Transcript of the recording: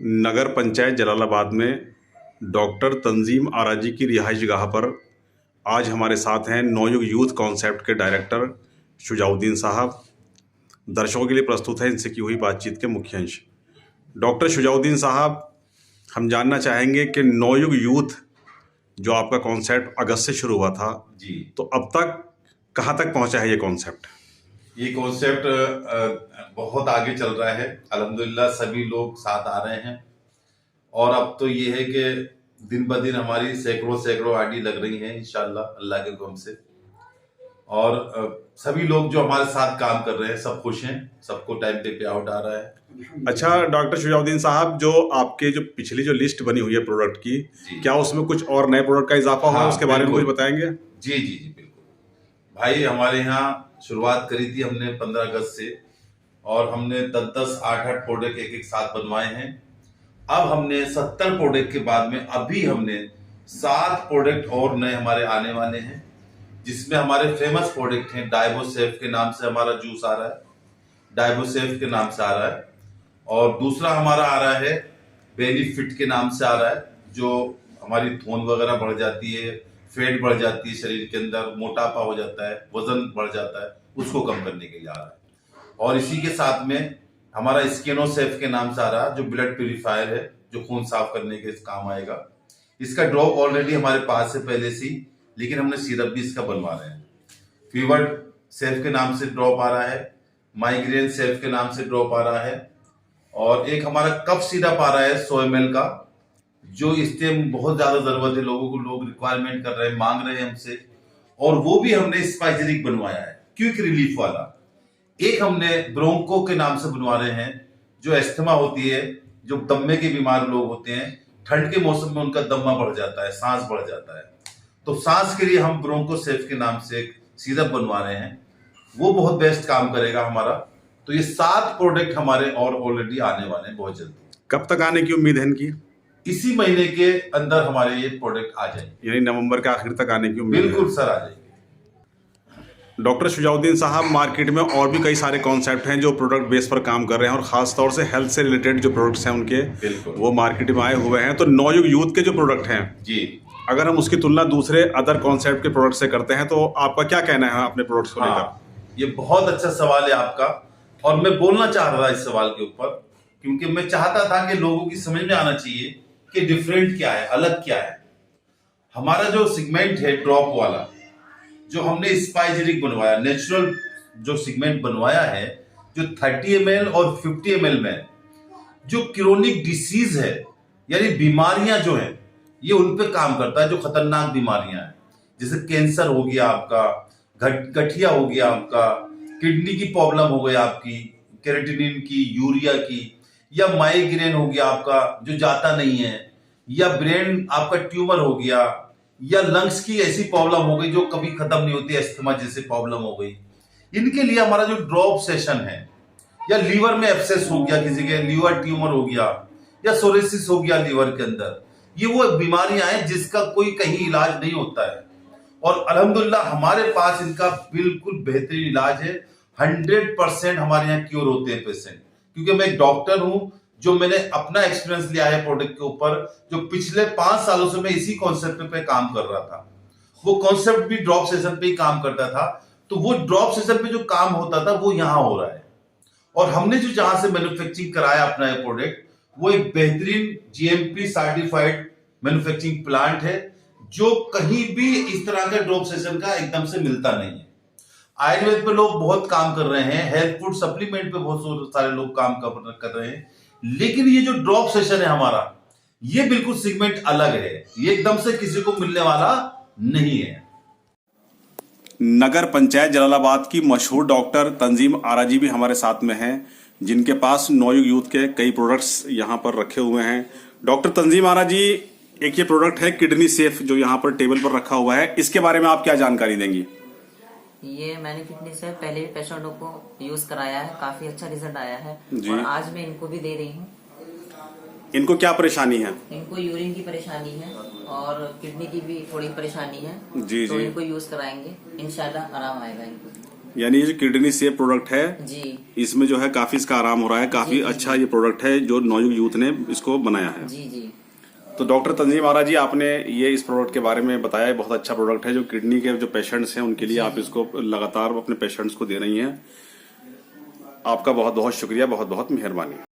नगर पंचायत जलालाबाद में डॉक्टर तंजीम आराजी की रिहाइश गाह पर आज हमारे साथ हैं नवयुग यूथ कॉन्सेप्ट के डायरेक्टर शुजाउद्दीन साहब। दर्शकों के लिए प्रस्तुत है इनसे की हुई बातचीत के मुख्य अंश। डॉक्टर शुजाउद्दीन साहब, हम जानना चाहेंगे कि नवयुग यूथ जो आपका कॉन्सेप्ट अगस्त से शुरू हुआ था जी, तो अब तक कहाँ तक पहुँचा है ये कॉन्सेप्ट? ये कॉन्सेप्ट बहुत आगे चल रहा है। अल्हम्दुलिल्लाह सभी लोग साथ आ रहे हैं और अब तो ये है कि दिन ब दिन हमारी सैकड़ों आईडी लग रही हैं इंशाल्लाह अल्लाह के हुक्म से। और सभी लोग जो हमारे साथ काम कर रहे हैं सब खुश हैं, सबको टाइम पे पे आउट आ रहा है। अच्छा डॉक्टर शुजाउद्दीन साहब, जो आपके जो पिछली जो लिस्ट बनी हुई है प्रोडक्ट की, क्या उसमें कुछ और नए प्रोडक्ट का इजाफा हुआ है? उसके बारे में कुछ बताएंगे? जी जी जी बिल्कुल भाई, हमारे यहाँ शुरुआत करी थी हमने 15 अगस्त से और हमने 10-10, 8-8 प्रोडक्ट एक साथ बनवाए हैं। अब हमने 70 प्रोडक्ट के बाद में अभी हमने 7 प्रोडक्ट और नए हमारे आने वाले हैं, जिसमें हमारे फेमस प्रोडक्ट हैं। डाइबोसेफ के नाम से हमारा जूस आ रहा है, डाइबोसेफ के नाम से आ रहा है। और दूसरा हमारा आ रहा है बेनिफिट के नाम से आ रहा है, जो हमारी खून वगैरह बढ़ जाती है, फैट बढ़ जाती है शरीर के अंदर, मोटापा हो जाता है, वजन बढ़ जाता है, उसको कम करने के लिए आ रहा है। और इसी के साथ में हमारा स्किनोसेफ के नाम से आ रहा है, जो ब्लड प्यूरिफायर है, जो खून साफ करने के काम आएगा। इसका ड्रॉप ऑलरेडी हमारे पास है पहले से, लेकिन हमने सिरप भी इसका बनवा रहे हैं। फीवर सेफ के नाम से ड्रॉप आ रहा है, माइग्रेन सेफ के नाम से ड्रॉप आ रहा है, और एक हमारा कफ सिरप आ रहा है 100 ml का, जो इस टाइम बहुत ज्यादा जरूरत है लोगों को, लोग रिक्वायरमेंट कर रहे हैं, मांग रहे हैं हमसे। और वो भी हमने स्पाइजेरिक बनवाया है, क्विक रिलीफ वाला। एक हमने ब्रोंको के नाम से बनवा रहे हैं, जो एस्थमा होती है, जो दम्मे के बीमार लोग होते हैं, ठंड के मौसम में उनका दम्मा बढ़ जाता है, सांस बढ़ जाता है, तो सांस के लिए हम ब्रोंको सेफ के नाम से एक सिरप बनवा रहे हैं। वो बहुत बेस्ट काम करेगा हमारा। तो ये 7 प्रोडक्ट हमारे और ऑलरेडी आने वाले हैं बहुत जल्दी। कब तक आने की उम्मीद है इनकी? इसी महीने के अंदर हमारे ये प्रोडक्ट आ जाएंगे, यानी नवंबर के आखिर तक आने की उम्मीद? बिल्कुल सर, आ जाएंगे। डॉक्टर शुजाउद्दीन साहब, मार्केट में और भी कई सारे कॉन्सेप्ट हैं जो प्रोडक्ट बेस पर काम कर रहे हैं और खास तौर से हेल्थ से रिलेटेड जो प्रोडक्ट्स हैं उनके, वो मार्केट में आए हुए हैं। तो नवयुग यूथ के जो प्रोडक्ट हैं जी, अगर हम उसकी तुलना दूसरे अदर कॉन्सेप्ट के प्रोडक्ट से करते हैं तो आपका क्या कहना है अपने प्रोडक्ट्स को लेकर? ये बहुत अच्छा सवाल है आपका, और मैं बोलना चाह रहा था इस सवाल के ऊपर, क्योंकि मैं चाहता था कि लोगों की समझ में आना चाहिए कि डिफरेंट क्या है, अलग क्या है। हमारा जो सेगमेंट है ड्रॉप वाला, जो हमने स्पाइजेरिक बनवाया, नेचुरल जो सेगमेंट बनवाया है, जो 30 ml और 50 ml में जो क्रोनिक डिसीज है, यानी बीमारियां जो है, ये उन पे काम करता है, जो खतरनाक बीमारियां हैं, जैसे कैंसर हो गया आपका, गठिया हो गया आपका, किडनी की प्रॉब्लम हो गई आपकी, केराटिनिन की, यूरिया की, या माइग्रेन हो गया आपका जो जाता नहीं है, या ब्रेन आपका ट्यूमर हो गया, या लंग्स की ऐसी प्रॉब्लम हो गई जो कभी खत्म नहीं होती, अस्थमा जैसी प्रॉब्लम हो गई। इनके लिए हमारा जो ड्रॉप सेशन है, या लीवर में एब्सेस हो गया, किसी के लीवर ट्यूमर हो गया, या सोरेसिस हो गया लीवर के अंदर, ये वो बीमारियां हैं जिसका कोई कहीं इलाज नहीं होता है। और अल्हम्दुलिल्लाह हमारे पास इनका बिल्कुल बेहतरीन इलाज है। 100% हमारे यहाँ क्योर होते हैं पेशेंट, क्योंकि मैं एक डॉक्टर हूं, जो मैंने अपना एक्सपीरियंस लिया है प्रोडक्ट के ऊपर, जो पिछले 5 सालों से मैं इसी कॉन्सेप्ट पे काम कर रहा था। वो कॉन्सेप्ट भी ड्रॉप सेशन पे ही काम करता था, तो वो ड्रॉप सेशन पे जो काम होता था वो यहाँ हो रहा है। और हमने जो जहां से मैन्युफैक्चरिंग कराया अपना ये प्रोडक्ट, वो एक बेहतरीन GMP सर्टिफाइड मैन्युफैक्चरिंग प्लांट है, जो कहीं भी इस तरह का ड्रॉप सेशन का एकदम से मिलता नहीं है। आयुर्वेद पे लोग बहुत काम कर रहे हैं, हेल्थ फूड सप्लीमेंट पे बहुत सारे लोग काम कर रहे हैं, लेकिन ये जो ड्रॉप सेशन है हमारा, ये बिल्कुल सेगमेंट अलग है, ये एकदम से किसी को मिलने वाला नहीं है। नगर पंचायत जलालाबाद की मशहूर डॉक्टर तंजीम आराजी भी हमारे साथ में हैं, जिनके पास नवयुग यूथ के कई प्रोडक्ट्स यहाँ पर रखे हुए हैं। डॉक्टर तंजीम आराजी, एक ये प्रोडक्ट है किडनी सेफ जो यहाँ पर टेबल पर रखा हुआ है, इसके बारे में आप क्या जानकारी देंगी? ये मैंने किडनी सेफ पहले भी पेशेंटों को यूज कराया है, काफी अच्छा रिजल्ट आया है, और आज मैं इनको भी दे रही हूँ। इनको क्या परेशानी है? इनको यूरिन की परेशानी है और किडनी की भी थोड़ी परेशानी है, जी तो जी, इनको यूज कराएंगे, इंशाल्लाह आराम आएगा इनको। यानी ये जो किडनी सेफ प्रोडक्ट है जी इसमें जो है काफी इसका आराम हो रहा है, काफी अच्छा ये प्रोडक्ट है जो नवयुग यूथ ने इसको बनाया है। जी जी। तो डॉक्टर तंजीम आरा जी, आपने ये इस प्रोडक्ट के बारे में बताया, बहुत अच्छा प्रोडक्ट है जो किडनी के जो पेशेंट्स हैं उनके लिए आप इसको लगातार अपने पेशेंट्स को दे रही हैं। आपका बहुत बहुत शुक्रिया, बहुत बहुत मेहरबानी।